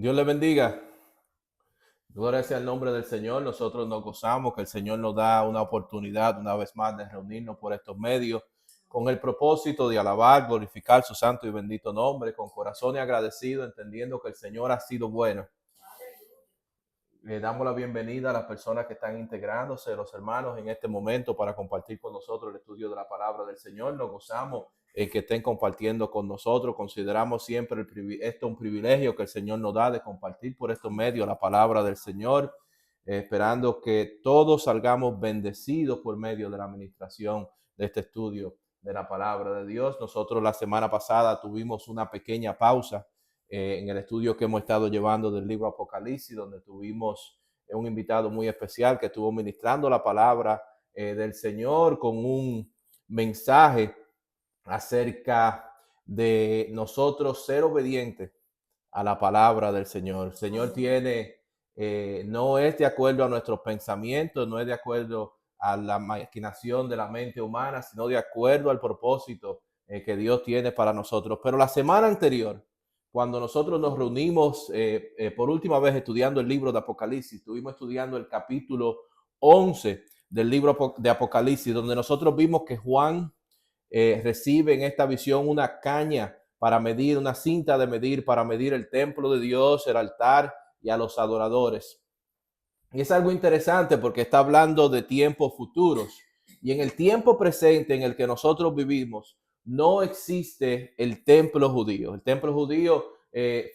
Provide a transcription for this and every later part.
Dios le bendiga. Gloria sea el nombre del Señor. Nosotros nos gozamos que el Señor nos da una oportunidad una vez más de reunirnos por estos medios con el propósito de alabar, glorificar su santo y bendito nombre, con corazón y agradecido, entendiendo que el Señor ha sido bueno. Le damos la bienvenida a las personas que están integrándose, los hermanos, en este momento para compartir con nosotros el estudio de la palabra del Señor. Nos gozamos en que estén compartiendo con nosotros. Consideramos siempre esto un privilegio que el Señor nos da de compartir por estos medios la palabra del Señor, esperando que todos salgamos bendecidos por medio de la administración de este estudio de la palabra de Dios. Nosotros la semana pasada tuvimos una pequeña pausa en el estudio que hemos estado llevando del libro Apocalipsis, donde tuvimos un invitado muy especial que estuvo ministrando la palabra del Señor con un mensaje acerca de nosotros ser obedientes a la palabra del Señor. El Señor no es de acuerdo a nuestros pensamientos, no es de acuerdo a la maquinación de la mente humana, sino de acuerdo al propósito que Dios tiene para nosotros. Pero la semana anterior, cuando nosotros nos reunimos por última vez estudiando el libro de Apocalipsis, estuvimos estudiando el capítulo 11 del libro de Apocalipsis, donde nosotros vimos que Juan recibe en esta visión una caña para medir, una cinta de medir para medir el templo de Dios, el altar y a los adoradores. Y es algo interesante porque está hablando de tiempos futuros. Y en el tiempo presente en el que nosotros vivimos, no existe el templo judío. El templo judío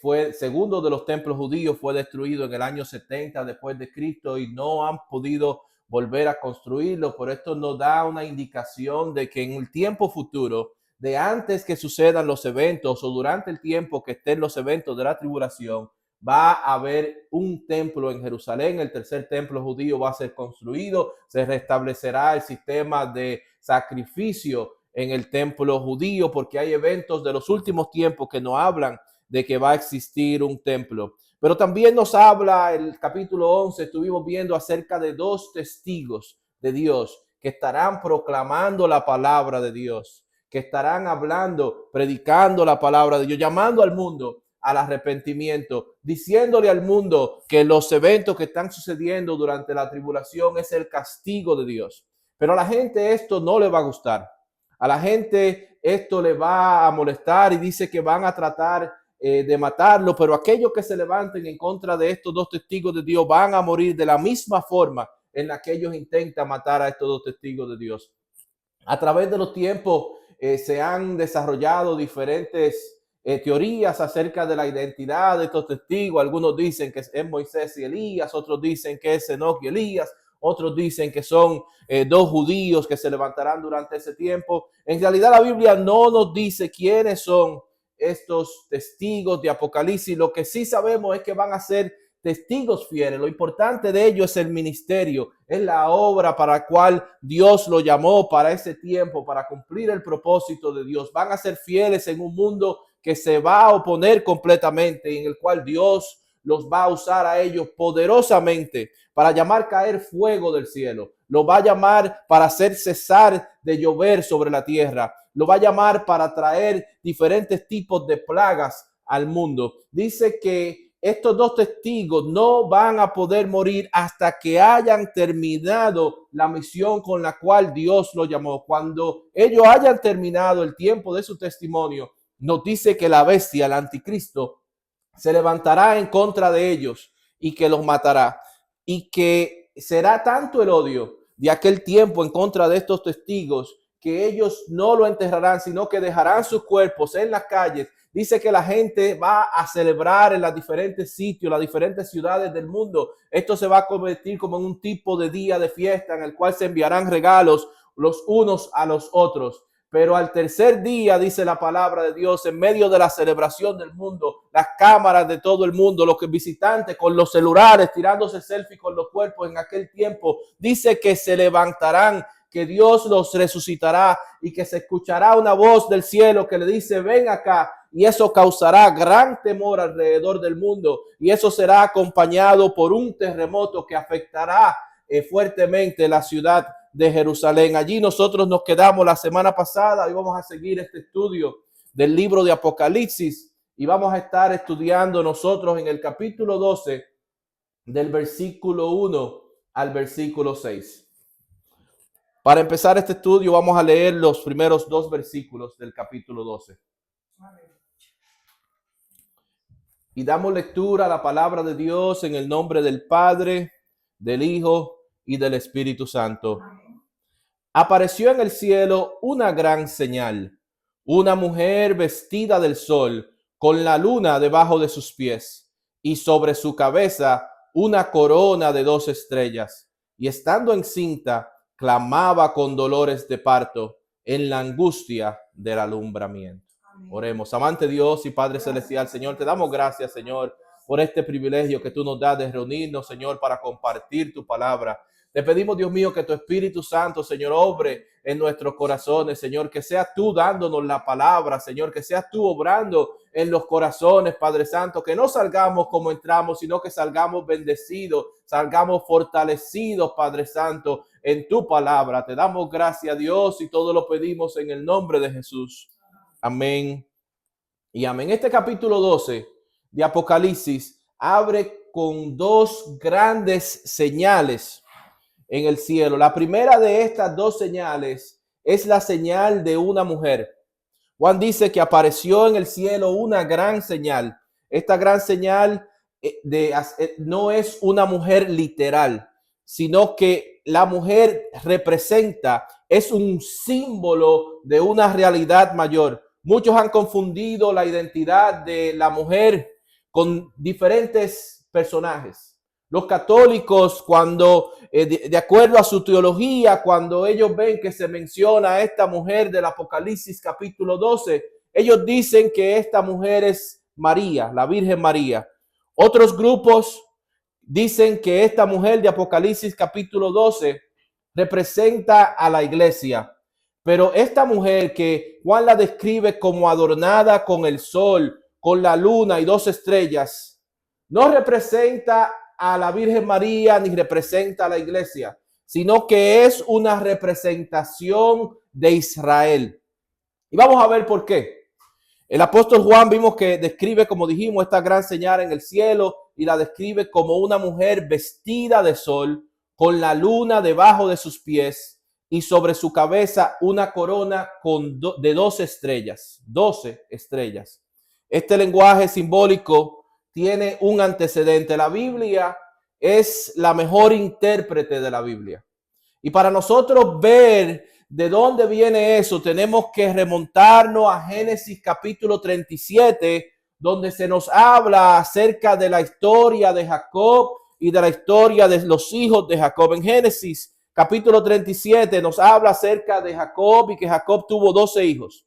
fue, segundo de los templos judíos, fue destruido en el año 70 después de Cristo y no han podido volver a construirlo. Por esto nos da una indicación de que en el tiempo futuro, de antes que sucedan los eventos o durante el tiempo que estén los eventos de la tribulación, va a haber un templo en Jerusalén. El tercer templo judío va a ser construido. Se restablecerá el sistema de sacrificio en el templo judío, porque hay eventos de los últimos tiempos que nos hablan de que va a existir un templo. Pero también nos habla el capítulo 11, estuvimos viendo acerca de dos testigos de Dios que estarán proclamando la palabra de Dios, que estarán hablando, predicando la palabra de Dios, llamando al mundo al arrepentimiento, diciéndole al mundo que los eventos que están sucediendo durante la tribulación es el castigo de Dios. Pero a la gente esto no le va a gustar. A la gente esto le va a molestar y dice que van a tratar de matarlo, pero aquellos que se levanten en contra de estos dos testigos de Dios van a morir de la misma forma en la que ellos intentan matar a estos dos testigos de Dios. A través de los tiempos se han desarrollado diferentes teorías acerca de la identidad de estos testigos. Algunos dicen que es Moisés y Elías, otros dicen que es Enoc y Elías, otros dicen que son dos judíos que se levantarán durante ese tiempo. En realidad la Biblia no nos dice quiénes son estos testigos de Apocalipsis. Lo que sí sabemos es que van a ser testigos fieles. Lo importante de ello es el ministerio, es la obra para la cual Dios lo llamó para ese tiempo, para cumplir el propósito de Dios. Van a ser fieles en un mundo que se va a oponer completamente y en el cual Dios los va a usar a ellos poderosamente para llamar caer fuego del cielo. Lo va a llamar para hacer cesar de llover sobre la tierra. Lo va a llamar para traer diferentes tipos de plagas al mundo. Dice que estos dos testigos no van a poder morir hasta que hayan terminado la misión con la cual Dios lo llamó. Cuando ellos hayan terminado el tiempo de su testimonio, nos dice que la bestia, el anticristo, se levantará en contra de ellos y que los matará. Y que será tanto el odio de aquel tiempo en contra de estos testigos que ellos no lo enterrarán, sino que dejarán sus cuerpos en las calles. Dice que la gente va a celebrar en los diferentes sitios, las diferentes ciudades del mundo. Esto se va a convertir como en un tipo de día de fiesta en el cual se enviarán regalos los unos a los otros. Pero al tercer día, dice la palabra de Dios, en medio de la celebración del mundo, las cámaras de todo el mundo, los visitantes con los celulares tirándose selfie con los cuerpos en aquel tiempo, dice que se levantarán, que Dios los resucitará y que se escuchará una voz del cielo que le dice, ven acá. Y eso causará gran temor alrededor del mundo. Y eso será acompañado por un terremoto que afectará fuertemente la ciudad de Jerusalén. Allí nosotros nos quedamos la semana pasada y vamos a seguir este estudio del libro de Apocalipsis. y vamos a estar estudiando nosotros en el capítulo 12 del versículo 1 al versículo 6. Para empezar este estudio vamos a leer los primeros 2 versículos del capítulo 12. Y damos lectura a la palabra de Dios en el nombre del Padre, del Hijo y del Espíritu Santo. Apareció en el cielo una gran señal, una mujer vestida del sol, con la luna debajo de sus pies, y sobre su cabeza una corona de 2 estrellas. Y estando encinta, clamaba con dolores de parto en la angustia del alumbramiento. Oremos. Amante Dios y Padre Celestial, Señor, te damos gracias, Señor, por este privilegio que tú nos das de reunirnos, Señor, para compartir tu palabra. Te pedimos, Dios mío, que tu Espíritu Santo, Señor, obre en nuestros corazones, Señor, que seas tú dándonos la palabra, Señor, que seas tú obrando en los corazones, Padre Santo, que no salgamos como entramos, sino que salgamos bendecidos, salgamos fortalecidos, Padre Santo, en tu palabra. Te damos gracias, Dios, y todo lo pedimos en el nombre de Jesús. Amén y amén. Este capítulo 12 de Apocalipsis abre con 2 grandes señales en el cielo. La primera de estas 2 señales es la señal de una mujer. Juan dice que apareció en el cielo una gran señal. Esta gran señal no es una mujer literal, sino que la mujer representa, es un símbolo de una realidad mayor. Muchos han confundido la identidad de la mujer con diferentes personajes. Los católicos, cuando, de acuerdo a su teología, cuando ellos ven que se menciona a esta mujer del Apocalipsis capítulo 12, ellos dicen que esta mujer es María, la Virgen María. Otros grupos dicen que esta mujer de Apocalipsis capítulo 12 representa a la iglesia. Pero esta mujer que Juan la describe como adornada con el sol, con la luna y 2 estrellas, no representa a la Virgen María ni representa a la iglesia, sino que es una representación de Israel. Y vamos a ver por qué. El apóstol Juan vimos que describe, como dijimos, esta gran señal en el cielo y la describe como una mujer vestida de sol, con la luna debajo de sus pies y sobre su cabeza una corona de 12 estrellas, 12 estrellas. Este lenguaje simbólico tiene un antecedente. La Biblia es la mejor intérprete de la Biblia. Y para nosotros ver de dónde viene eso, tenemos que remontarnos a Génesis capítulo 37, donde se nos habla acerca de la historia de Jacob y de la historia de los hijos de Jacob. En Génesis capítulo 37 nos habla acerca de Jacob y que Jacob tuvo 12 hijos.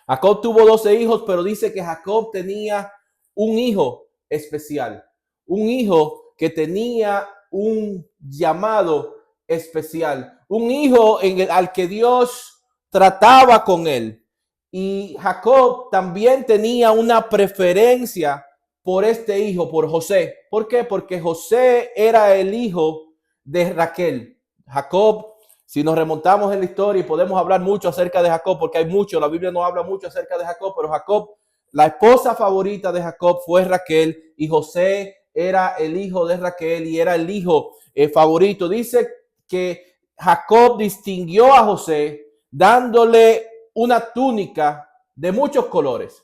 Jacob tuvo 12 hijos, pero dice que Jacob tenía un hijo especial, un hijo que tenía un llamado especial, un hijo al que Dios trataba con él. Y Jacob también tenía una preferencia por este hijo, por José. ¿Por qué? Porque José era el hijo de Raquel. Jacob, si nos remontamos en la historia, y podemos hablar mucho acerca de Jacob, porque hay mucho, la Biblia no habla mucho acerca de Jacob, pero Jacob, la esposa favorita de Jacob fue Raquel, y José era el hijo de Raquel y era el hijo favorito. Dice que Jacob distinguió a José dándole una túnica de muchos colores.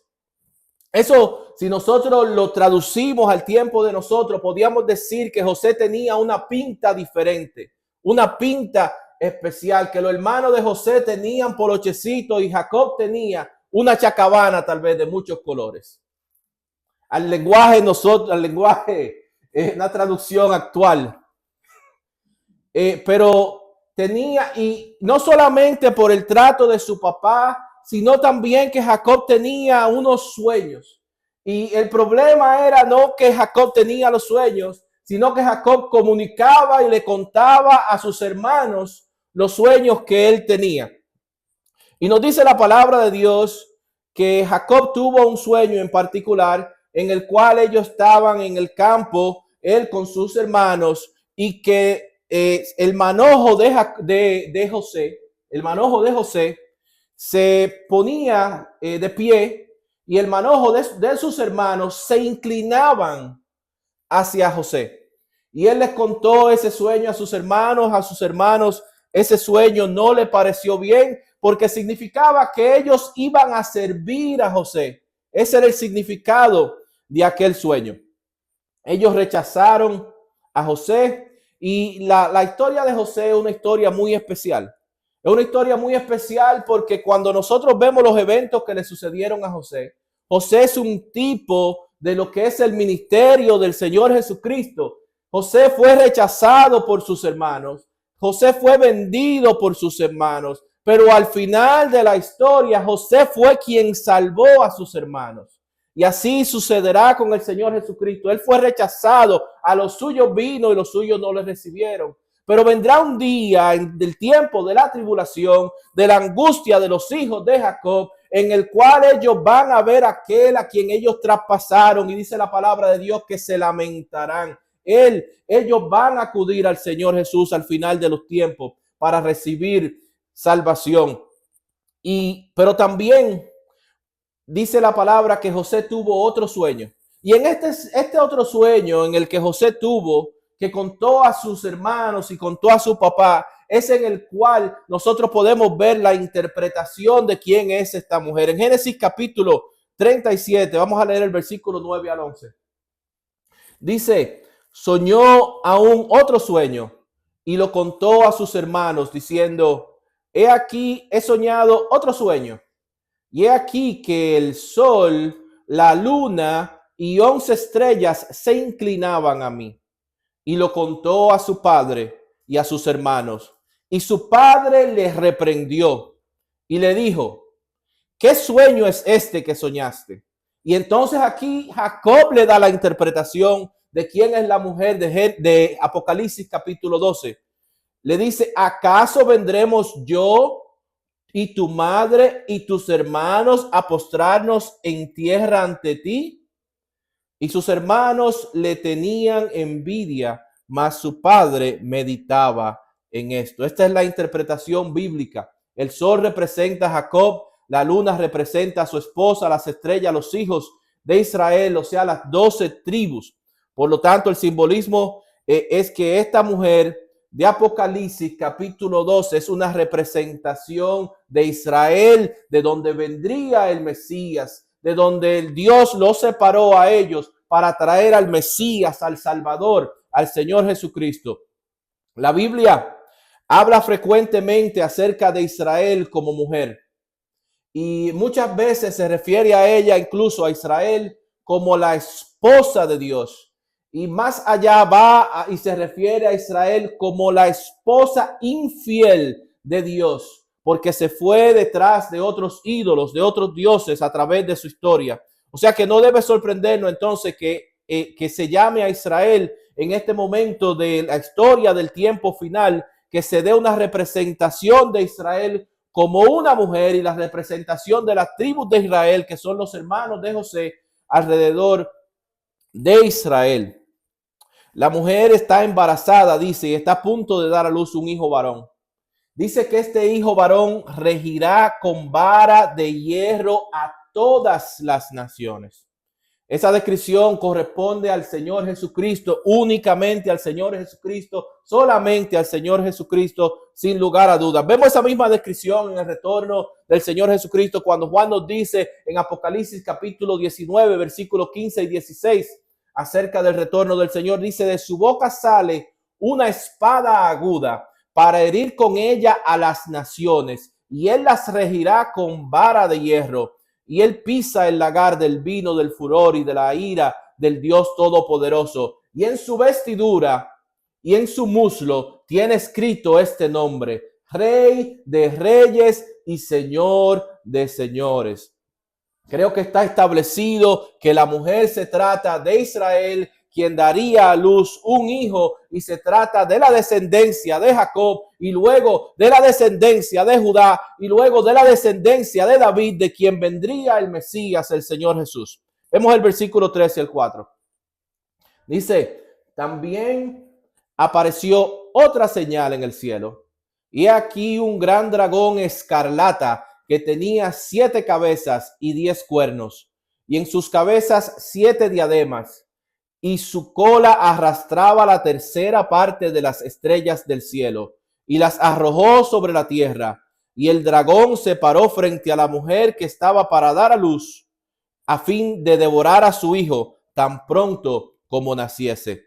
Eso, si nosotros lo traducimos al tiempo de nosotros, podríamos decir que José tenía una pinta diferente, una pinta especial, que los hermanos de José tenían polochecitos y Jacob tenía una chacabana tal vez de muchos colores. Al lenguaje una traducción actual. Pero tenía, y no solamente por el trato de su papá, sino también que Jacob tenía unos sueños. Y el problema era no que Jacob tenía los sueños, sino que Jacob comunicaba y le contaba a sus hermanos los sueños que él tenía. Y nos dice la palabra de Dios que Jacob tuvo un sueño en particular en el cual ellos estaban en el campo, él con sus hermanos, y que el manojo de José se ponía de pie y el manojo de sus hermanos se inclinaban hacia José. Y él les contó ese sueño a sus hermanos ese sueño no le pareció bien porque significaba que ellos iban a servir a José. Ese era el significado de aquel sueño. Ellos rechazaron a José y la historia de José es una historia muy especial. Es una historia muy especial porque cuando nosotros vemos los eventos que le sucedieron a José, José es un tipo de lo que es el ministerio del Señor Jesucristo. José fue rechazado por sus hermanos. José fue vendido por sus hermanos. Pero al final de la historia, José fue quien salvó a sus hermanos. Y así sucederá con el Señor Jesucristo. Él fue rechazado, a los suyos vino y los suyos no le recibieron. Pero vendrá un día del tiempo de la tribulación, de la angustia de los hijos de Jacob, en el cual ellos van a ver a aquel a quien ellos traspasaron. Y dice la palabra de Dios que se lamentarán. Ellos van a acudir al Señor Jesús al final de los tiempos para recibir salvación. Pero también dice la palabra que José tuvo otro sueño. Y en este otro sueño en el que José tuvo, que contó a sus hermanos y contó a su papá, es en el cual nosotros podemos ver la interpretación de quién es esta mujer. En Génesis capítulo 37, vamos a leer el versículo 9 al 11. Dice, soñó aún otro sueño y lo contó a sus hermanos diciendo, he aquí, he soñado otro sueño. Y he aquí que el sol, la luna y 11 estrellas se inclinaban a mí. Y lo contó a su padre y a sus hermanos. Y su padre le reprendió y le dijo, ¿qué sueño es este que soñaste? Y entonces aquí Jacob le da la interpretación de quién es la mujer de Apocalipsis capítulo 12. Le dice, ¿acaso vendremos yo y tu madre y tus hermanos a postrarnos en tierra ante ti? Y sus hermanos le tenían envidia, mas su padre meditaba en esto. Esta es la interpretación bíblica. El sol representa a Jacob, la luna representa a su esposa, las estrellas, los hijos de Israel, o sea, las 12 tribus. Por lo tanto, el simbolismo es que esta mujer de Apocalipsis capítulo 12 es una representación de Israel, de donde vendría el Mesías, de donde el Dios los separó a ellos para traer al Mesías, al Salvador, al Señor Jesucristo. La Biblia habla frecuentemente acerca de Israel como mujer y muchas veces se refiere a ella, incluso a Israel, como la esposa de Dios. Y más allá y se refiere a Israel como la esposa infiel de Dios, porque se fue detrás de otros ídolos, de otros dioses a través de su historia. O sea que no debe sorprendernos entonces que se llame a Israel en este momento de la historia del tiempo final, que se dé una representación de Israel como una mujer y la representación de las tribus de Israel, que son los hermanos de José, alrededor de Israel. La mujer está embarazada, dice, y está a punto de dar a luz un hijo varón. Dice que este hijo varón regirá con vara de hierro a todas las naciones. Esa descripción corresponde al Señor Jesucristo, únicamente al Señor Jesucristo, solamente al Señor Jesucristo, sin lugar a dudas. Vemos esa misma descripción en el retorno del Señor Jesucristo cuando Juan nos dice en Apocalipsis capítulo 19, versículos 15 y 16, acerca del retorno del Señor, dice, de su boca sale una espada aguda para herir con ella a las naciones, y él las regirá con vara de hierro, y él pisa el lagar del vino del furor y de la ira del Dios Todopoderoso, y en su vestidura y en su muslo tiene escrito este nombre, Rey de Reyes y Señor de Señores. Creo que está establecido que la mujer se trata de Israel, quien daría a luz un hijo, y se trata de la descendencia de Jacob y luego de la descendencia de Judá y luego de la descendencia de David, de quien vendría el Mesías, el Señor Jesús. Vemos el versículo 3 y el 4. Dice, también apareció otra señal en el cielo, y aquí un gran dragón escarlata que tenía 7 cabezas y 10 cuernos, y en sus cabezas 7 diademas, y su cola arrastraba la tercera parte de las estrellas del cielo, y las arrojó sobre la tierra. Y el dragón se paró frente a la mujer que estaba para dar a luz, a fin de devorar a su hijo tan pronto como naciese.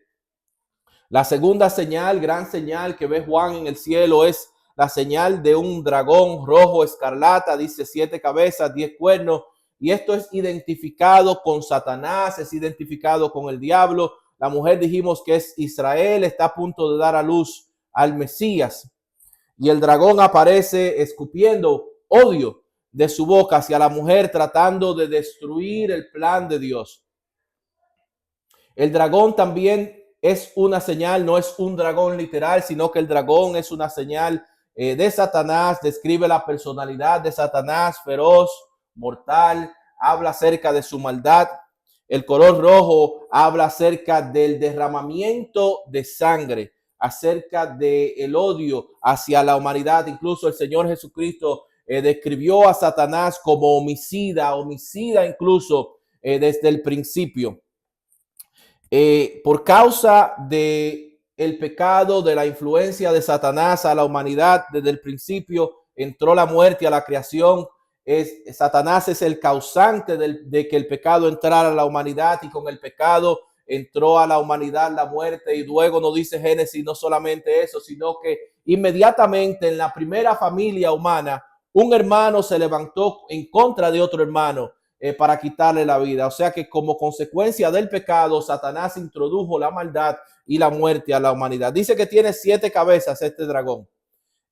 La segunda señal, gran señal que ve Juan en el cielo, es la señal de un dragón rojo escarlata, dice 7 cabezas, 10 cuernos, y esto es identificado con Satanás, es identificado con el diablo. La mujer dijimos que es Israel, está a punto de dar a luz al Mesías, y el dragón aparece escupiendo odio de su boca hacia la mujer, tratando de destruir el plan de Dios. El dragón también es una señal, no es un dragón literal, sino que el dragón es una señal de Satanás, describe la personalidad de Satanás, feroz, mortal, habla acerca de su maldad. El color rojo habla acerca del derramamiento de sangre, acerca del odio hacia la humanidad. Incluso el Señor Jesucristo describió a Satanás como homicida incluso desde el principio. Por causa de el pecado, de la influencia de Satanás a la humanidad, desde el principio entró la muerte a la creación. Satanás es el causante de que el pecado entrara a la humanidad, y con el pecado entró a la humanidad la muerte. Y luego nos dice Génesis no solamente eso, sino que inmediatamente en la primera familia humana un hermano se levantó en contra de otro hermano para quitarle la vida. O sea que como consecuencia del pecado, Satanás introdujo la maldad y la muerte a la humanidad. Dice que tiene 7 cabezas este dragón.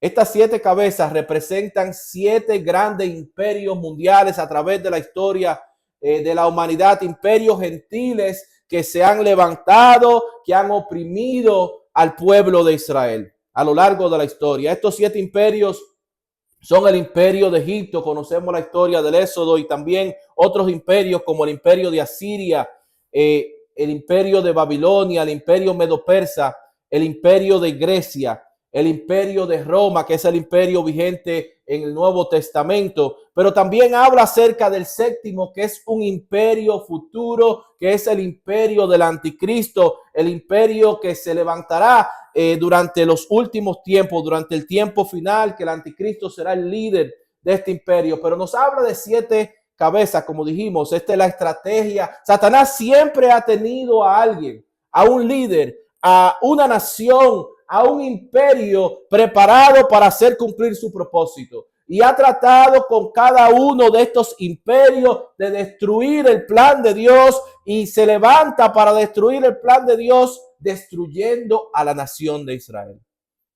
Estas 7 cabezas representan 7 grandes imperios mundiales a través de la historia de la humanidad, imperios gentiles que se han levantado, que han oprimido al pueblo de Israel a lo largo de la historia. Estos 7 imperios son el imperio de Egipto, conocemos la historia del Éxodo, y también otros imperios como el imperio de Asiria, el imperio de Babilonia, el imperio medo-persa, el imperio de Grecia, el imperio de Roma, que es el imperio vigente en el Nuevo Testamento. Pero también habla acerca del séptimo, que es un imperio futuro, que es el imperio del anticristo, el imperio que se levantará durante los últimos tiempos, durante el tiempo final, que el anticristo será el líder de este imperio. Pero nos habla de 7 cabezas, como dijimos. Esta es la estrategia. Satanás siempre ha tenido a alguien, a un líder, a una nación, a un imperio preparado para hacer cumplir su propósito. Y ha tratado con cada uno de estos imperios de destruir el plan de Dios, y se levanta para destruir el plan de Dios, destruyendo a la nación de Israel.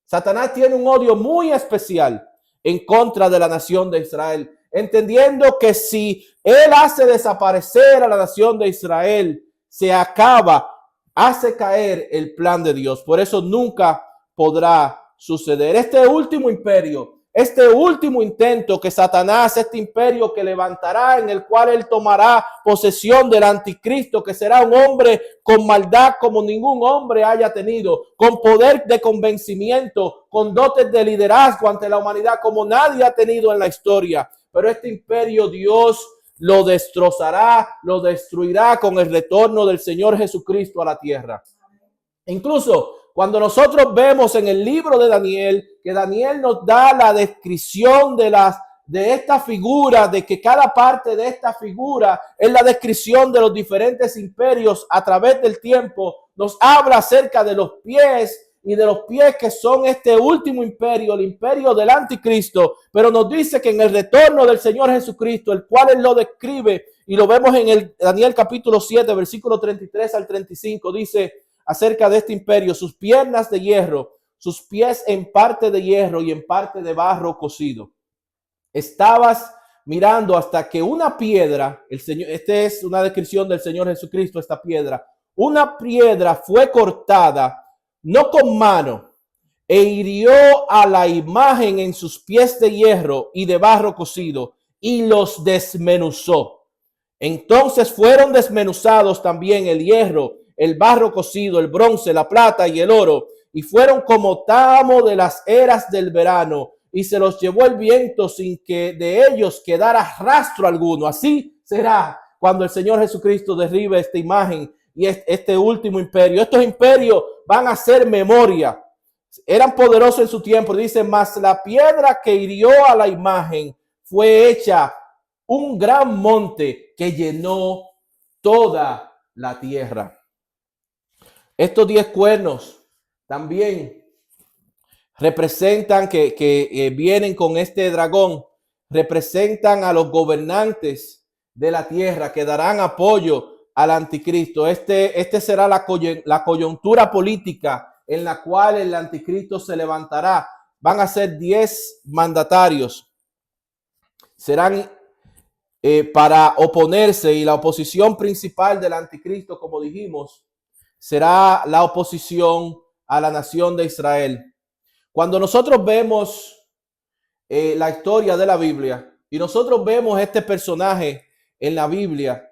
Satanás tiene un odio muy especial en contra de la nación de Israel, entendiendo que si él hace desaparecer a la nación de Israel, se acaba, hace caer el plan de Dios. Por eso nunca podrá suceder. Este último imperio, este último intento que Satanás, este imperio que levantará, en el cual él tomará posesión del anticristo, que será un hombre con maldad como ningún hombre haya tenido, con poder de convencimiento, con dotes de liderazgo ante la humanidad como nadie ha tenido en la historia. Pero este imperio Dios lo destrozará, lo destruirá con el retorno del Señor Jesucristo a la tierra. Incluso cuando nosotros vemos en el libro de Daniel, que Daniel nos da la descripción de esta figura, de que cada parte de esta figura es la descripción de los diferentes imperios a través del tiempo, nos habla acerca de los pies, y de los pies que son este último imperio, el imperio del anticristo. Pero nos dice que en el retorno del Señor Jesucristo, el cual él lo describe, y lo vemos en el Daniel capítulo 7, versículo 33 al 35, dice acerca de este imperio: sus piernas de hierro, sus pies en parte de hierro y en parte de barro cocido. Estabas mirando hasta que una piedra, el Señor, esta es una descripción del Señor Jesucristo, esta piedra, una piedra fue cortada, no con mano, e hirió a la imagen en sus pies de hierro y de barro cocido, y los desmenuzó. Entonces fueron desmenuzados también el hierro, el barro cocido, el bronce, la plata y el oro, y fueron como tamo de las eras del verano, y se los llevó el viento sin que de ellos quedara rastro alguno. Así será cuando el Señor Jesucristo derribe esta imagen y este último imperio. Estos imperios van a ser memoria. Eran poderosos en su tiempo. Dice, mas la piedra que hirió a la imagen fue hecha un gran monte que llenó toda la tierra. Estos 10 cuernos también representan que vienen con este dragón, representan a los gobernantes de la tierra que darán apoyo al anticristo. Este será la coyuntura política en la cual el anticristo se levantará. Van a ser 10 mandatarios. Serán para oponerse, y la oposición principal del anticristo, como dijimos, será la oposición a la nación de Israel. Cuando nosotros vemos la historia de la Biblia y nosotros vemos este personaje en la Biblia,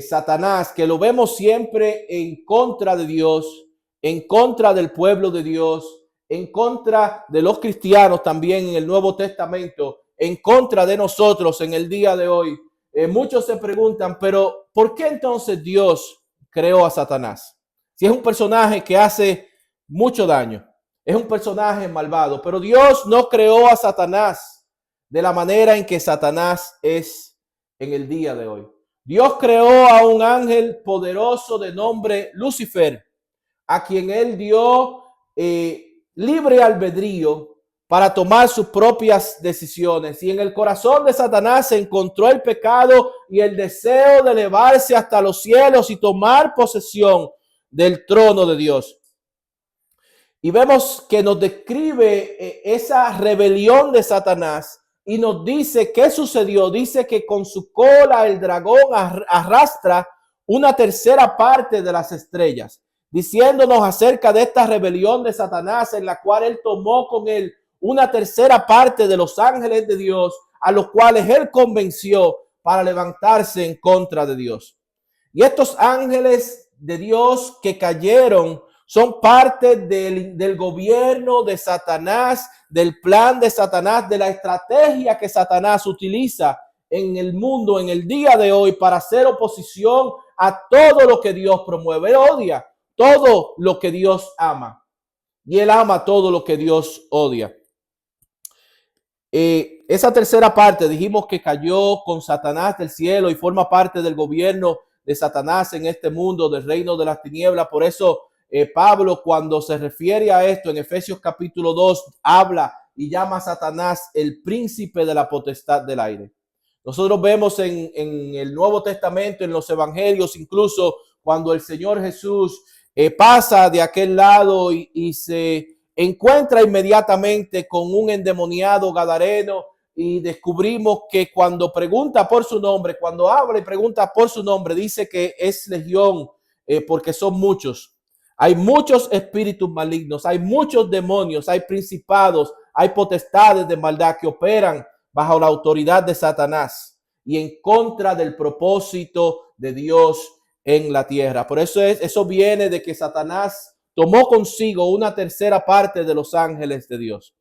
Satanás, que lo vemos siempre en contra de Dios, en contra del pueblo de Dios, en contra de los cristianos también en el Nuevo Testamento, en contra de nosotros en el día de hoy. Muchos se preguntan, pero ¿por qué entonces Dios creó a Satanás? Si es un personaje que hace mucho daño, es un personaje malvado, pero Dios no creó a Satanás de la manera en que Satanás es en el día de hoy. Dios creó a un ángel poderoso de nombre Lucifer, a quien él dio libre albedrío para tomar sus propias decisiones. Y en el corazón de Satanás se encontró el pecado y el deseo de elevarse hasta los cielos y tomar posesión del trono de Dios. Y vemos que nos describe esa rebelión de Satanás y nos dice qué sucedió. Dice que con su cola el dragón arrastra una tercera parte de las estrellas, diciéndonos acerca de esta rebelión de Satanás en la cual él tomó con él una tercera parte de los ángeles de Dios, a los cuales él convenció para levantarse en contra de Dios. Y estos ángeles de Dios que cayeron son parte del gobierno de Satanás, del plan de Satanás, de la estrategia que Satanás utiliza en el mundo en el día de hoy para hacer oposición a todo lo que Dios promueve. Él odia todo lo que Dios ama y él ama todo lo que Dios odia. Esa tercera parte dijimos que cayó con Satanás del cielo y forma parte del gobierno de Satanás en este mundo, del reino de las tinieblas. Por eso Pablo, cuando se refiere a esto en Efesios capítulo 2, habla y llama a Satanás el príncipe de la potestad del aire. Nosotros vemos en el Nuevo Testamento, en los evangelios, incluso cuando el Señor Jesús pasa de aquel lado y se encuentra inmediatamente con un endemoniado gadareno, y descubrimos que cuando pregunta por su nombre, cuando habla y pregunta por su nombre, dice que es legión, porque son muchos. Hay muchos espíritus malignos, hay muchos demonios, hay principados, hay potestades de maldad que operan bajo la autoridad de Satanás y en contra del propósito de Dios en la tierra. Por eso eso viene de que Satanás tomó consigo una tercera parte de los ángeles de Dios.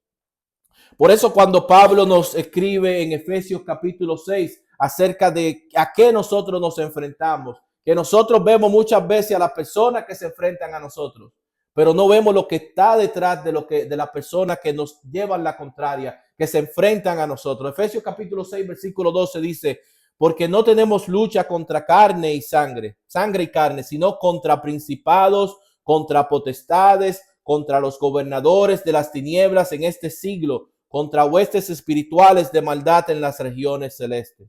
Por eso cuando Pablo nos escribe en Efesios capítulo 6 acerca de a qué nosotros nos enfrentamos, que nosotros vemos muchas veces a las personas que se enfrentan a nosotros, pero no vemos lo que está detrás de las personas que nos llevan la contraria, que se enfrentan a nosotros. Efesios capítulo 6 versículo 12 dice, porque no tenemos lucha contra carne y sangre y carne, sino contra principados, contra potestades, contra los gobernadores de las tinieblas en este siglo, contra huestes espirituales de maldad en las regiones celestes.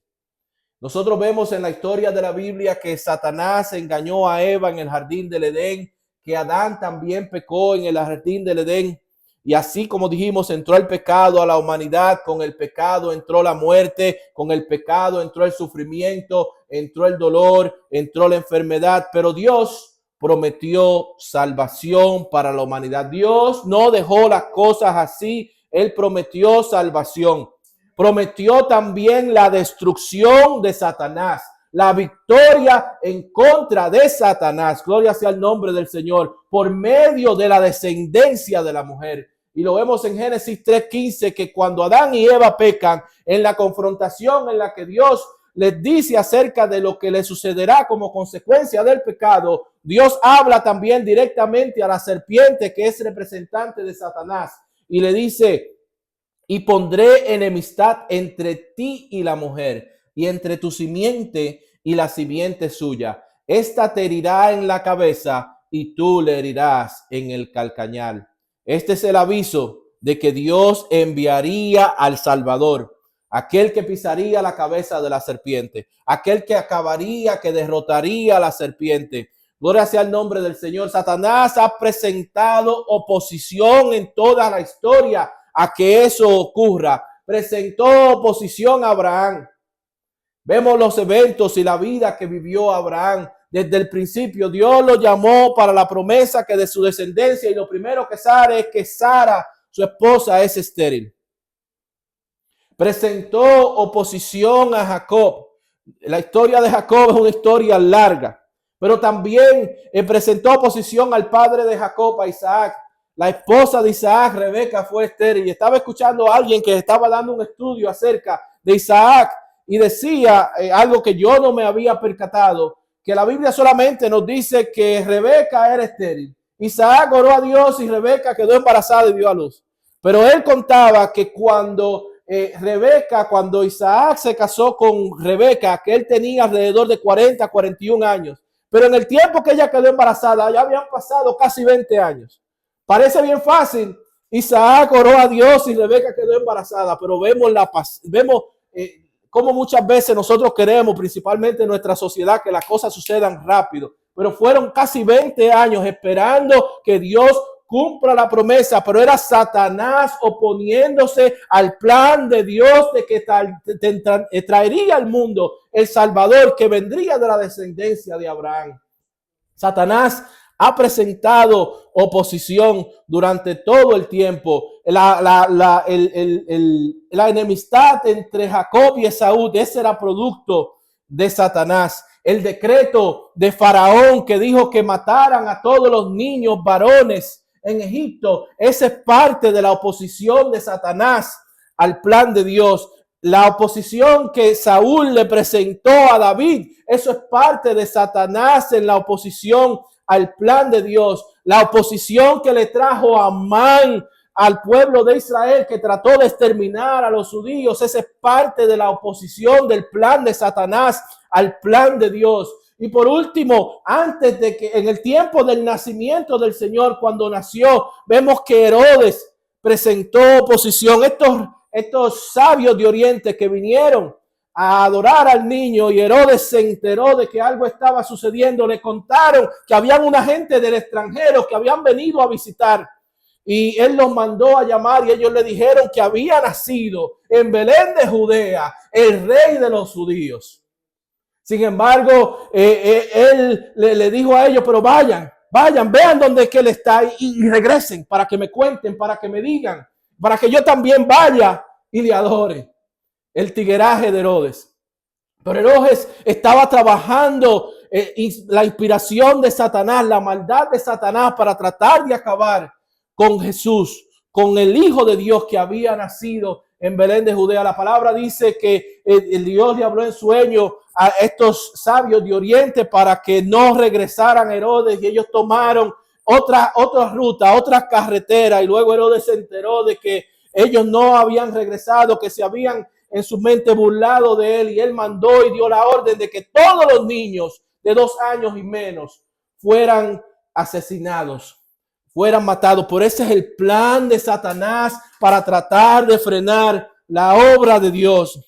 Nosotros vemos en la historia de la Biblia que Satanás engañó a Eva en el jardín del Edén, que Adán también pecó en el jardín del Edén. Y así como dijimos, entró el pecado a la humanidad, con el pecado entró la muerte, con el pecado entró el sufrimiento, entró el dolor, entró la enfermedad, pero Dios prometió salvación para la humanidad. Dios no dejó las cosas así, Él prometió salvación. Prometió también la destrucción de Satanás, la victoria en contra de Satanás. Gloria sea el nombre del Señor, por medio de la descendencia de la mujer. Y lo vemos en Génesis 3:15, que cuando Adán y Eva pecan, en la confrontación en la que Dios les dice acerca de lo que le sucederá como consecuencia del pecado, Dios habla también directamente a la serpiente, que es representante de Satanás, y le dice: y pondré enemistad entre ti y la mujer, y entre tu simiente y la simiente suya. Esta te herirá en la cabeza y tú le herirás en el calcañar. Este es el aviso de que Dios enviaría al Salvador, aquel que pisaría la cabeza de la serpiente, aquel que acabaría, que derrotaría a la serpiente. Gloria sea el nombre del Señor. Satanás ha presentado oposición en toda la historia a que eso ocurra. Presentó oposición a Abraham. Vemos los eventos y la vida que vivió Abraham. Desde el principio Dios lo llamó para la promesa que de su descendencia, y lo primero que sale es que Sara, su esposa, es estéril. Presentó oposición a Jacob. La historia de Jacob es una historia larga, pero también presentó oposición al padre de Jacob, a Isaac. La esposa de Isaac, Rebeca, fue estéril. Y estaba escuchando a alguien que estaba dando un estudio acerca de Isaac y decía algo que yo no me había percatado, que la Biblia solamente nos dice que Rebeca era estéril. Isaac oró a Dios y Rebeca quedó embarazada y dio a luz. Pero él contaba que cuando cuando Isaac se casó con Rebeca, que él tenía alrededor de 40, 41 años. Pero en el tiempo que ella quedó embarazada, ya habían pasado casi 20 años. Parece bien fácil. Isaac oró a Dios y Rebeca quedó embarazada, pero vemos cómo muchas veces nosotros queremos, principalmente en nuestra sociedad, que las cosas sucedan rápido. Pero fueron casi 20 años esperando que Dios cumpla la promesa, pero era Satanás oponiéndose al plan de Dios de que traería al mundo el Salvador, que vendría de la descendencia de Abraham. Satanás ha presentado oposición durante todo el tiempo. La enemistad entre Jacob y Esaú, ese era producto de Satanás. El decreto de Faraón que dijo que mataran a todos los niños varones en Egipto, esa es parte de la oposición de Satanás al plan de Dios. La oposición que Saúl le presentó a David, eso es parte de Satanás en la oposición al plan de Dios. La oposición que le trajo a Amán al pueblo de Israel, que trató de exterminar a los judíos, esa es parte de la oposición del plan de Satanás al plan de Dios. Y por último, antes de que en el tiempo del nacimiento del Señor, cuando nació, vemos que Herodes presentó oposición. Estos sabios de Oriente que vinieron a adorar al niño, y Herodes se enteró de que algo estaba sucediendo, le contaron que habían una gente del extranjero que habían venido a visitar, y él los mandó a llamar, y ellos le dijeron que había nacido en Belén de Judea el rey de los judíos. Sin embargo, él le dijo a ellos: pero vayan, vean dónde es que él está y regresen para que me cuenten, para que me digan, para que yo también vaya y le adore. El tigueraje de Herodes. Pero Herodes estaba trabajando la inspiración de Satanás, la maldad de Satanás, para tratar de acabar con Jesús, con el Hijo de Dios que había nacido en Belén de Judea. La palabra dice que el Dios le habló en sueño a estos sabios de Oriente para que no regresaran a Herodes, y ellos tomaron otra ruta, otra carretera, y luego Herodes se enteró de que ellos no habían regresado, que se habían en su mente burlado de él, y él mandó y dio la orden de que todos los niños de 2 años y menos fueran asesinados, fueran matados. Por ese es el plan de Satanás para tratar de frenar la obra de Dios.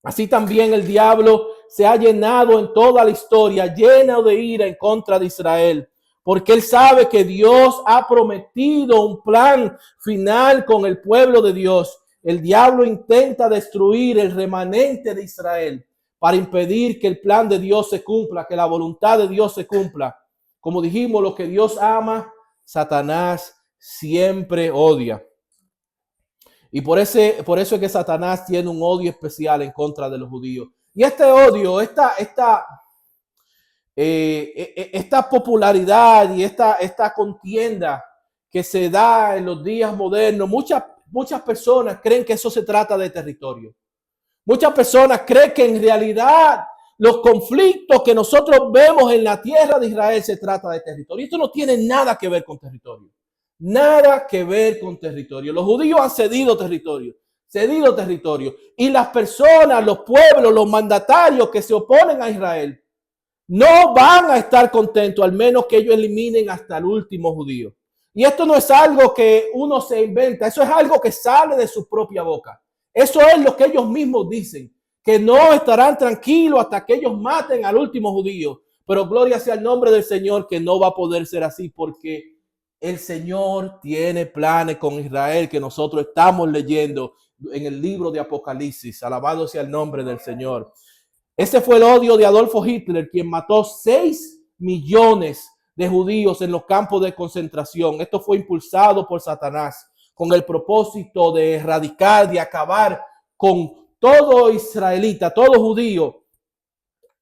Así también el diablo se ha llenado en toda la historia, lleno de ira en contra de Israel, porque él sabe que Dios ha prometido un plan final con el pueblo de Dios. El diablo intenta destruir el remanente de Israel para impedir que el plan de Dios se cumpla, que la voluntad de Dios se cumpla. Como dijimos, lo que Dios ama, Satanás siempre odia. Y por eso es que Satanás tiene un odio especial en contra de los judíos. Y este odio, esta popularidad y esta contienda que se da en los días modernos, muchas personas creen que eso se trata de territorio. Muchas personas creen que en realidad los conflictos que nosotros vemos en la tierra de Israel se trata de territorio. Esto no tiene nada que ver con territorio. Nada que ver con territorio. Los judíos han cedido territorio. Y las personas, los pueblos, los mandatarios que se oponen a Israel no van a estar contentos, al menos que ellos eliminen hasta el último judío. Y esto no es algo que uno se inventa, eso es algo que sale de su propia boca. Eso es lo que ellos mismos dicen, que no estarán tranquilos hasta que ellos maten al último judío. Pero gloria sea el nombre del Señor, que no va a poder ser así, porque el Señor tiene planes con Israel que nosotros estamos leyendo en el libro de Apocalipsis. Alabado sea el nombre del Señor. Ese fue el odio de Adolfo Hitler, quien mató 6 millones de judíos en los campos de concentración. Esto fue impulsado por Satanás con el propósito de erradicar, de acabar con todo israelita, todo judío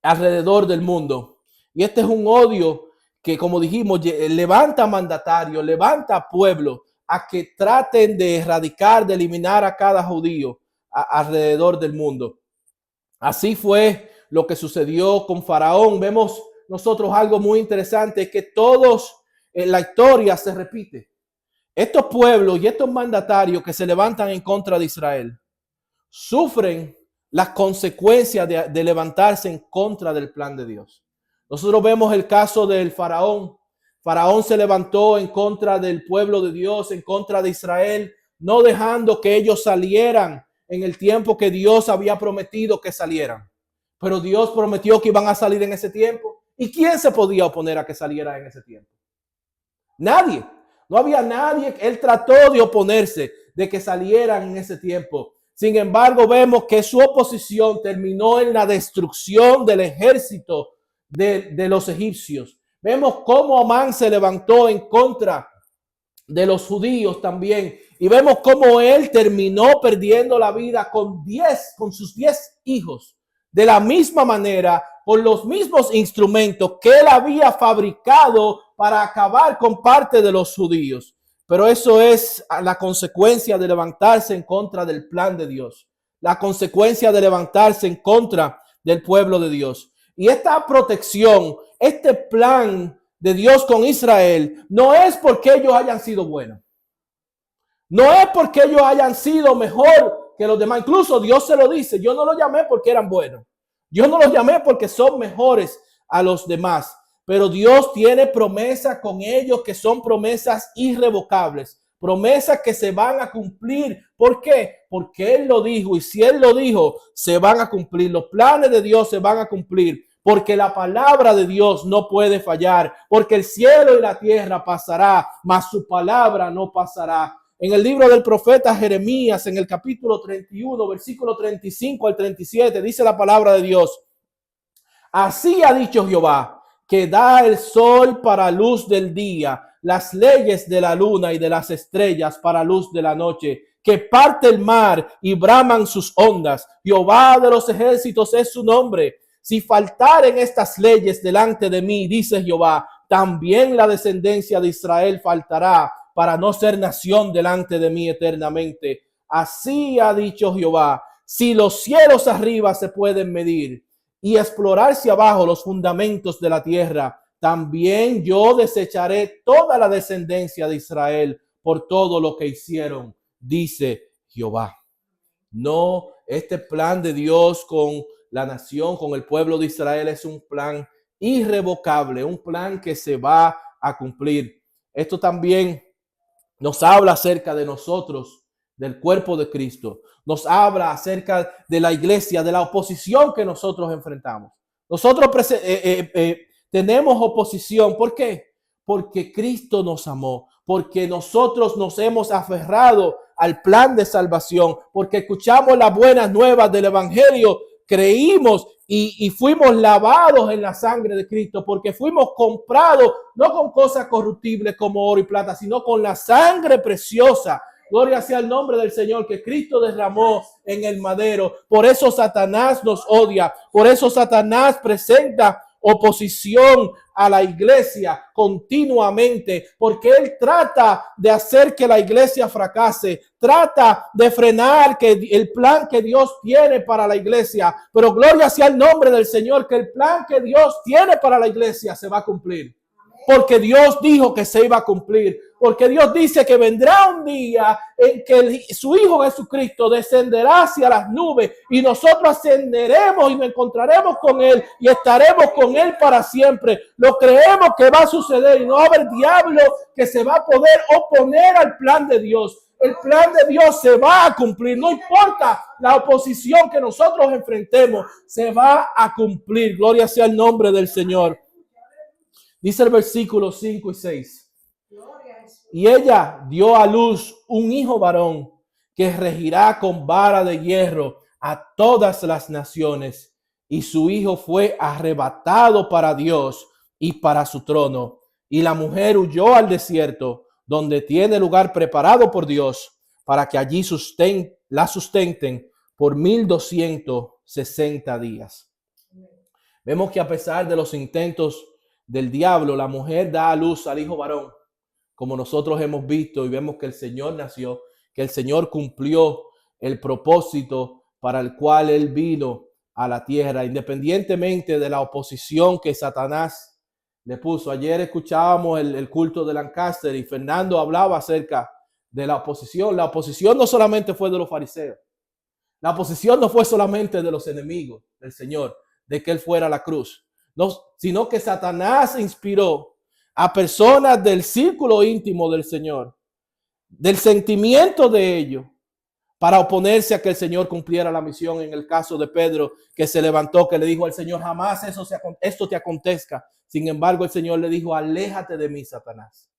alrededor del mundo. Y este es un odio que, como dijimos, levanta mandatarios, levanta pueblo a que traten de erradicar, de eliminar a cada judío alrededor del mundo. Así fue lo que sucedió con Faraón. Vemos nosotros algo muy interesante, que todos en la historia se repite. Estos pueblos y estos mandatarios que se levantan en contra de Israel sufren las consecuencias de levantarse en contra del plan de Dios. Nosotros vemos el caso del Faraón. Faraón se levantó en contra del pueblo de Dios, en contra de Israel, no dejando que ellos salieran en el tiempo que Dios había prometido que salieran. Pero Dios prometió que iban a salir en ese tiempo. ¿Y quién se podía oponer a que saliera en ese tiempo? Nadie. No había nadie. Él trató de oponerse de que salieran en ese tiempo. Sin embargo, vemos que su oposición terminó en la destrucción del ejército de los egipcios. Vemos cómo Amán se levantó en contra de los judíos también. Y vemos cómo él terminó perdiendo la vida con sus 10 hijos. De la misma manera, con los mismos instrumentos que él había fabricado para acabar con parte de los judíos. Pero eso es la consecuencia de levantarse en contra del plan de Dios. La consecuencia de levantarse en contra del pueblo de Dios. Y esta protección, este plan de Dios con Israel, no es porque ellos hayan sido buenos. No es porque ellos hayan sido mejor que los demás. Incluso Dios se lo dice. Yo no los llamé porque eran buenos. Yo no los llamé porque son mejores a los demás. Pero Dios tiene promesas con ellos que son promesas irrevocables. Promesas que se van a cumplir. ¿Por qué? Porque Él lo dijo. Y si Él lo dijo, se van a cumplir. Los planes de Dios se van a cumplir. Porque la palabra de Dios no puede fallar. Porque el cielo y la tierra pasará, mas su palabra no pasará. En el libro del profeta Jeremías, en el capítulo 31, versículo 35 al 37, dice la palabra de Dios. Así ha dicho Jehová, que da el sol para luz del día, las leyes de la luna y de las estrellas para luz de la noche, que parte el mar y braman sus ondas. Jehová de los ejércitos es su nombre. Si faltaren estas leyes delante de mí, dice Jehová, también la descendencia de Israel faltará, para no ser nación delante de mí eternamente. Así ha dicho Jehová, si los cielos arriba se pueden medir y explorarse abajo los fundamentos de la tierra, también yo desecharé toda la descendencia de Israel por todo lo que hicieron, dice Jehová. No, este plan de Dios con la nación, con el pueblo de Israel, es un plan irrevocable, un plan que se va a cumplir. Esto también nos habla acerca de nosotros, del cuerpo de Cristo. Nos habla acerca de la iglesia, de la oposición que nosotros enfrentamos. Nosotros tenemos oposición. ¿Por qué? Porque Cristo nos amó. Porque nosotros nos hemos aferrado al plan de salvación. Porque escuchamos las buenas nuevas del evangelio. Creímos y fuimos lavados en la sangre de Cristo, porque fuimos comprados no con cosas corruptibles como oro y plata, sino con la sangre preciosa. Gloria sea el nombre del Señor que Cristo derramó en el madero. Por eso Satanás nos odia. Por eso Satanás presenta oposición a la iglesia continuamente, porque él trata de hacer que la iglesia fracase, trata de frenar que el plan que Dios tiene para la iglesia. Pero gloria sea el nombre del Señor, que el plan que Dios tiene para la iglesia se va a cumplir. Porque Dios dijo que se iba a cumplir. Porque Dios dice que vendrá un día en que su Hijo Jesucristo descenderá hacia las nubes y nosotros ascenderemos y nos encontraremos con Él y estaremos con Él para siempre. Lo creemos que va a suceder y no va a haber diablo que se va a poder oponer al plan de Dios. El plan de Dios se va a cumplir. No importa la oposición que nosotros enfrentemos, se va a cumplir. Gloria sea el nombre del Señor. Dice el versículo 5 y 6. Y ella dio a luz un hijo varón que regirá con vara de hierro a todas las naciones. Y su hijo fue arrebatado para Dios y para su trono. Y la mujer huyó al desierto, donde tiene lugar preparado por Dios, para que allí la sustenten por 1260 días. Vemos que a pesar de los intentos del diablo, la mujer da a luz al hijo varón, como nosotros hemos visto y vemos que el Señor nació, que el Señor cumplió el propósito para el cual él vino a la tierra, independientemente de la oposición que Satanás le puso. Ayer escuchábamos el culto de Lancaster y Fernando hablaba acerca de la oposición. La oposición no solamente fue de los fariseos, la oposición no fue solamente de los enemigos del Señor, de que él fuera a la cruz. No, sino que Satanás inspiró a personas del círculo íntimo del Señor, del sentimiento de ellos, para oponerse a que el Señor cumpliera la misión. En el caso de Pedro, que se levantó, que le dijo al Señor, jamás esto te acontezca. Sin embargo, el Señor le dijo, aléjate de mí, Satanás.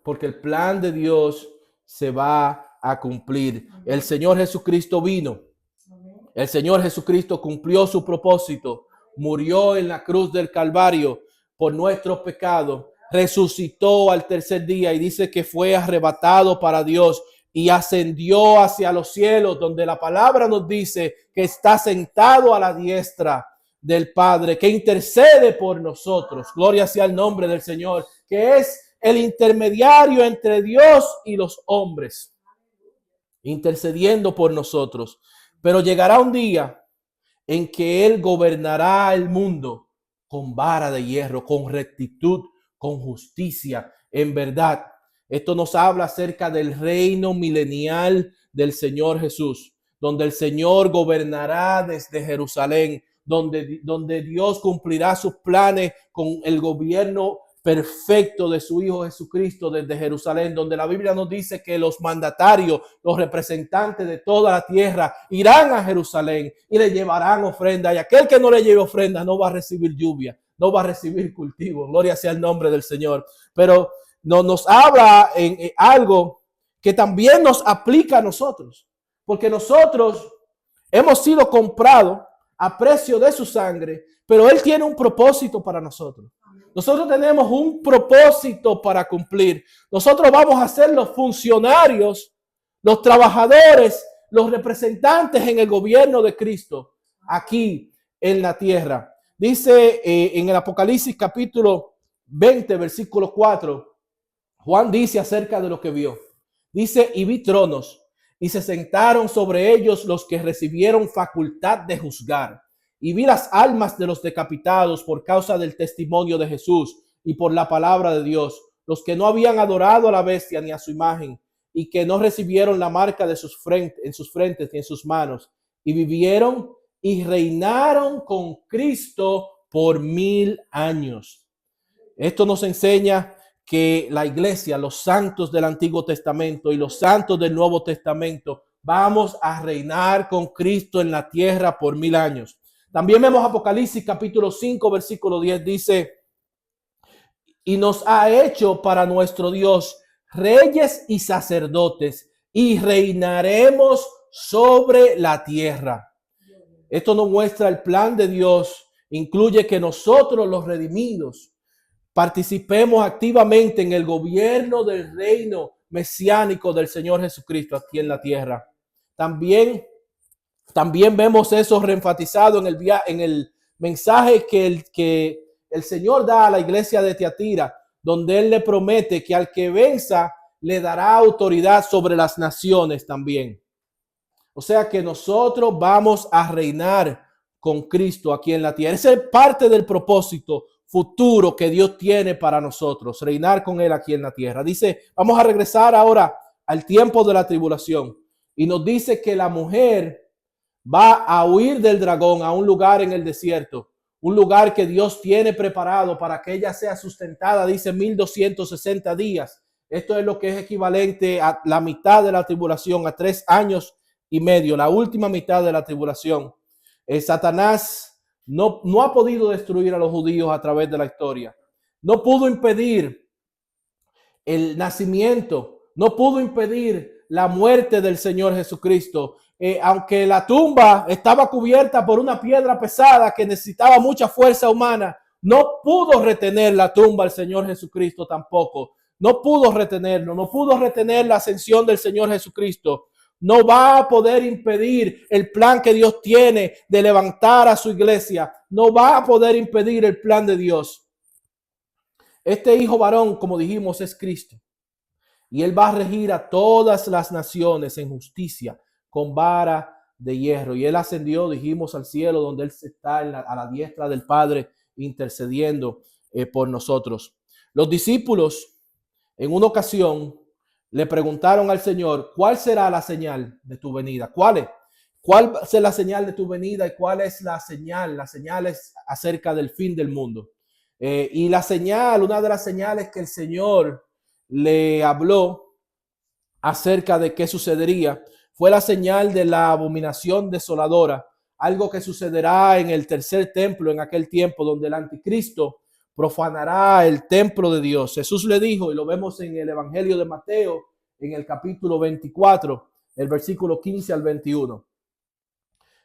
Porque el plan de Dios se va a cumplir. El Señor Jesucristo vino. El Señor Jesucristo cumplió su propósito. Murió en la cruz del Calvario por nuestros pecados, resucitó al tercer día y dice que fue arrebatado para Dios y ascendió hacia los cielos, donde la palabra nos dice que está sentado a la diestra del Padre, que intercede por nosotros. Gloria sea el nombre del Señor, que es el intermediario entre Dios y los hombres, intercediendo por nosotros. Pero llegará un día en que Él gobernará el mundo con vara de hierro, con rectitud, con justicia, en verdad. Esto nos habla acerca del reino milenial del Señor Jesús, donde el Señor gobernará desde Jerusalén, donde Dios cumplirá sus planes con el gobierno perfecto de su Hijo Jesucristo desde Jerusalén, donde la Biblia nos dice que los mandatarios, los representantes de toda la tierra irán a Jerusalén y le llevarán ofrenda, y aquel que no le lleve ofrenda no va a recibir lluvia, no va a recibir cultivo. Gloria sea el nombre del Señor. Pero nos habla en algo que también nos aplica a nosotros, porque nosotros hemos sido comprados a precio de su sangre, pero Él tiene un propósito para nosotros. Nosotros tenemos un propósito para cumplir. Nosotros vamos a ser los funcionarios, los trabajadores, los representantes en el gobierno de Cristo aquí en la tierra. Dice en el Apocalipsis capítulo 20, versículo 4, Juan dice acerca de lo que vio. Dice, y vi tronos, y se sentaron sobre ellos los que recibieron facultad de juzgar. Y vi las almas de los decapitados por causa del testimonio de Jesús y por la palabra de Dios, los que no habían adorado a la bestia ni a su imagen, y que no recibieron la marca de sus frentes, en sus frentes ni en sus manos, y vivieron y reinaron con Cristo por 1000 años. Esto nos enseña que la iglesia, los santos del Antiguo Testamento y los santos del Nuevo Testamento, vamos a reinar con Cristo en la tierra por 1000 años. También vemos Apocalipsis capítulo 5, versículo 10, dice, y nos ha hecho para nuestro Dios reyes y sacerdotes, y reinaremos sobre la tierra. Esto nos muestra el plan de Dios, incluye que nosotros los redimidos participemos activamente en el gobierno del reino mesiánico del Señor Jesucristo aquí en la tierra. También vemos eso reenfatizado en el mensaje que el Señor da a la iglesia de Tiatira, donde Él le promete que al que venza le dará autoridad sobre las naciones también. O sea que nosotros vamos a reinar con Cristo aquí en la tierra. Esa es parte del propósito futuro que Dios tiene para nosotros, reinar con Él aquí en la tierra. Dice, vamos a regresar ahora al tiempo de la tribulación. Y nos dice que la mujer va a huir del dragón a un lugar en el desierto, un lugar que Dios tiene preparado para que ella sea sustentada, dice 1260 días. Esto es lo que es equivalente a la mitad de la tribulación, a 3 años y medio, la última mitad de la tribulación. Satanás no ha podido destruir a los judíos a través de la historia. No pudo impedir el nacimiento, no pudo impedir la muerte del Señor Jesucristo. Aunque la tumba estaba cubierta por una piedra pesada que necesitaba mucha fuerza humana, no pudo retener la tumba al Señor Jesucristo tampoco. No pudo retenerlo, no pudo retener la ascensión del Señor Jesucristo. No va a poder impedir el plan que Dios tiene de levantar a su iglesia. No va a poder impedir el plan de Dios. Este hijo varón, como dijimos, es Cristo. Y Él va a regir a todas las naciones en justicia con vara de hierro. Y Él ascendió, dijimos, al cielo, donde Él está a la diestra del Padre intercediendo por nosotros. Los discípulos en una ocasión le preguntaron al Señor, ¿cuál será la señal de tu venida? ¿Cuál es la señal de tu venida y cuál es la señal? La señal es acerca del fin del mundo. Y la señal, una de las señales que el Señor le habló acerca de qué sucedería, fue la señal de la abominación desoladora, algo que sucederá en el tercer templo en aquel tiempo, donde el anticristo profanará el templo de Dios. Jesús le dijo, y lo vemos en el Evangelio de Mateo, en el capítulo 24, el versículo 15 al 21.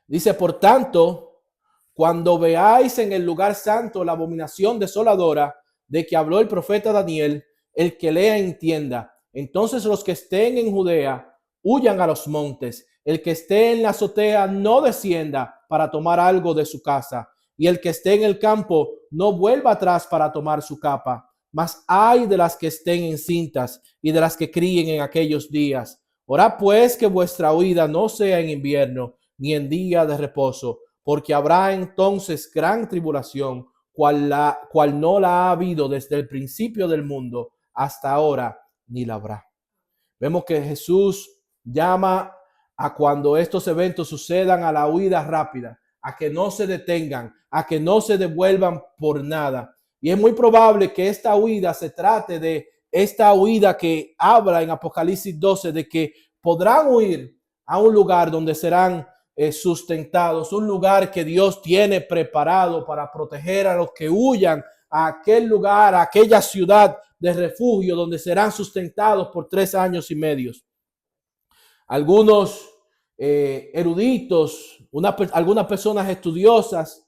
Dice, por tanto, cuando veáis en el lugar santo la abominación desoladora de que habló el profeta Daniel, el que lea entienda. Entonces los que estén en Judea huyan a los montes. El que esté en la azotea no descienda para tomar algo de su casa. Y el que esté en el campo no vuelva atrás para tomar su capa. Mas ay de las que estén encintas y de las que críen en aquellos días. Orad pues que vuestra huida no sea en invierno ni en día de reposo, porque habrá entonces gran tribulación, cual no la ha habido desde el principio del mundo hasta ahora, ni la habrá. Vemos que Jesús llama a cuando estos eventos sucedan a la huida rápida, a que no se detengan, a que no se devuelvan por nada. Y es muy probable que esta huida se trate de esta huida que habla en Apocalipsis 12, de que podrán huir a un lugar donde serán sustentados, un lugar que Dios tiene preparado para proteger a los que huyan a aquel lugar, a aquella ciudad de refugio donde serán sustentados por 3 años y medio. Algunos eruditos, algunas personas estudiosas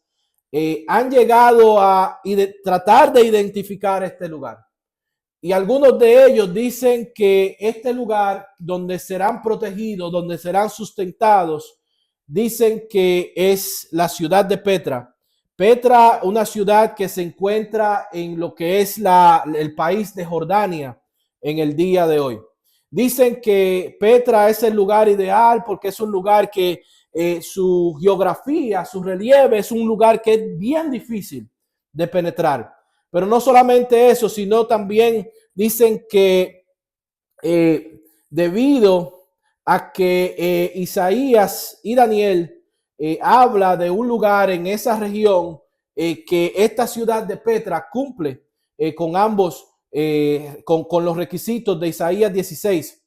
han llegado a tratar de identificar este lugar. Y algunos de ellos dicen que este lugar donde serán protegidos, donde serán sustentados, dicen que es la ciudad de Petra. Petra, una ciudad que se encuentra en lo que es el país de Jordania en el día de hoy. Dicen que Petra es el lugar ideal porque es un lugar que su geografía, su relieve, es un lugar que es bien difícil de penetrar. Pero no solamente eso, sino también dicen que debido a que Isaías y Daniel habla de un lugar en esa región que esta ciudad de Petra cumple con ambos, con los requisitos de Isaías 16.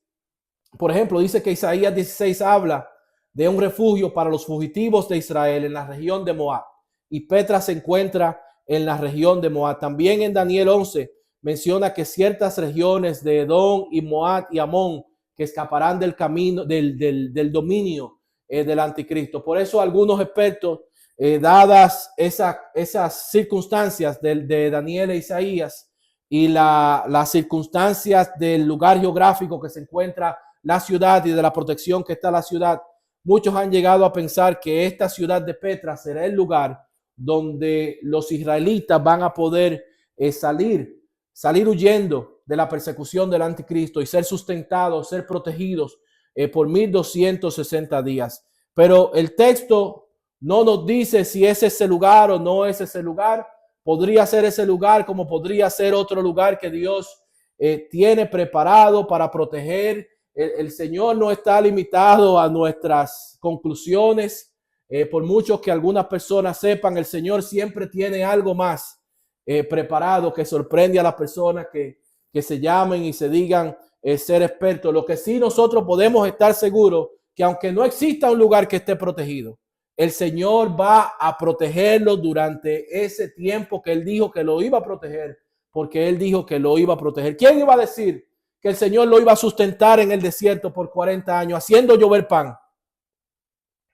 Por ejemplo, dice que Isaías 16 habla de un refugio para los fugitivos de Israel en la región de Moab, y Petra se encuentra en la región de Moab. También en Daniel 11 menciona que ciertas regiones de Edom y Moab y Amón que escaparán del camino, del dominio del anticristo. Por eso algunos expertos, dadas esas circunstancias de Daniel e Isaías y las circunstancias del lugar geográfico que se encuentra la ciudad y de la protección que está la ciudad, muchos han llegado a pensar que esta ciudad de Petra será el lugar donde los israelitas van a poder salir huyendo de la persecución del anticristo y ser sustentados, ser protegidos por 1260 días. Pero el texto no nos dice si es ese lugar o no es ese lugar. Podría ser ese lugar como podría ser otro lugar que Dios tiene preparado para proteger. El Señor no está limitado a nuestras conclusiones. Por mucho que algunas personas sepan, el Señor siempre tiene algo más preparado que sorprende a las personas que se llamen y se digan ser expertos. Lo que sí nosotros podemos estar seguros que aunque no exista un lugar que esté protegido, el Señor va a protegerlo durante ese tiempo que Él dijo que lo iba a proteger, porque Él dijo que lo iba a proteger. ¿Quién iba a decir que el Señor lo iba a sustentar en el desierto por 40 años, haciendo llover pan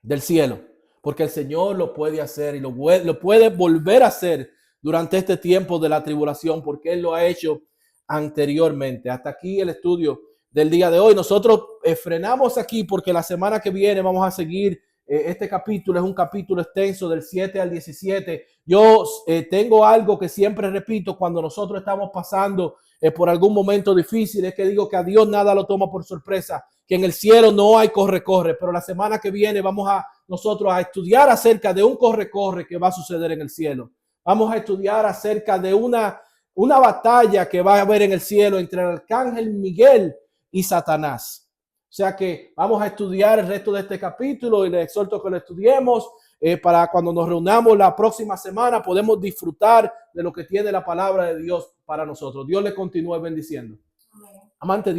del cielo? Porque el Señor lo puede hacer y lo puede volver a hacer durante este tiempo de la tribulación, porque Él lo ha hecho anteriormente. Hasta aquí el estudio del día de hoy. Nosotros frenamos aquí porque la semana que viene vamos a seguir. Este capítulo es un capítulo extenso del 7 al 17. Yo tengo algo que siempre repito cuando nosotros estamos pasando por algún momento difícil, es que digo que a Dios nada lo toma por sorpresa, que en el cielo no hay corre-corre, pero la semana que viene vamos a nosotros a estudiar acerca de un corre-corre que va a suceder en el cielo. Vamos a estudiar acerca de una batalla que va a haber en el cielo entre el arcángel Miguel y Satanás. O sea que vamos a estudiar el resto de este capítulo y les exhorto que lo estudiemos para cuando nos reunamos la próxima semana podemos disfrutar de lo que tiene la palabra de Dios para nosotros. Dios le continúe bendiciendo. Amén. Amante Dios.